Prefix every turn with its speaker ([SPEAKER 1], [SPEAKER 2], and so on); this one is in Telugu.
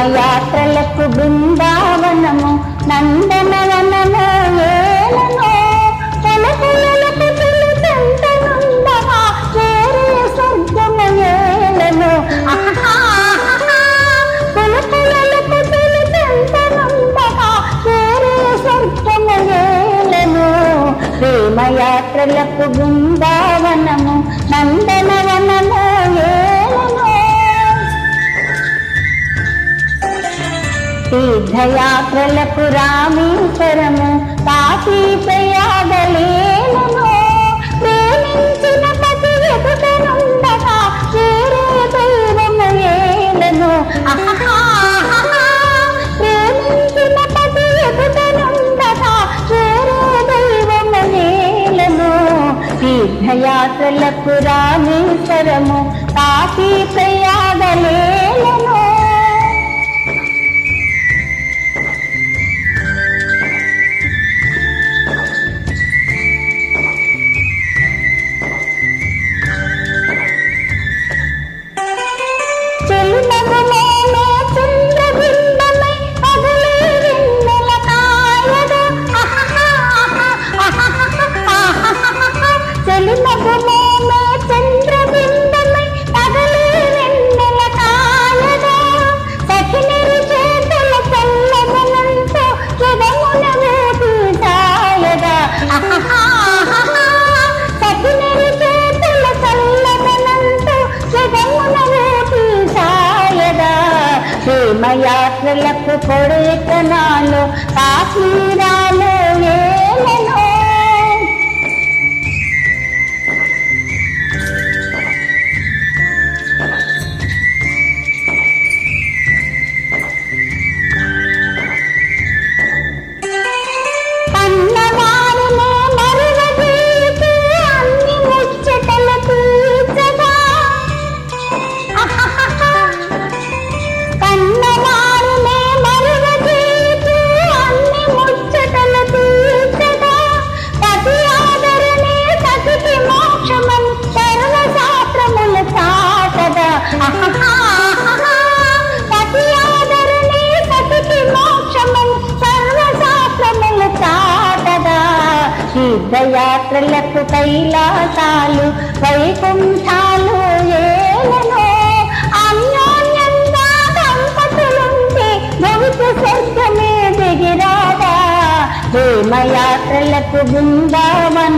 [SPEAKER 1] ప్రేమయాత్రలకు బృందావనము నందనవనము ఏలనో తలపులకు తెలుసంతనుండగా చేరే స్వర్గము ఏలనో పులపులకు తెలుసంతనుండగా చేరే స్వర్గము ఏలనో ప్రేమయాత్రలకు బృందావనము నందనవనము ఏలనో తీర్థయాత్రలకు రామేశ్వరము కాశీ ప్రయాగలేలను ప్రేమించిన పతి ఎదుటనుండగా చేరే దైవము ఏలను ప్రేమించిన పతి ఎదుటనుండగా చేరే దైవము ఏలను తీర్థయాత్రలకు రామేశ్వరము కాశీ ప్రయాగలేలను ప్రేమయాత్రలకు కొడైకెనాలు కాశ్మీరాలు ఏలెనో తీర్థయాత్రలకు కైలాసాలు వైకుంఠాలు ఏలనో అన్యోన్యంగా దంపతులుంటే భవిష్య స్వర్గమే దిగిరాదా ప్రేమయాత్రలకు బృందావనం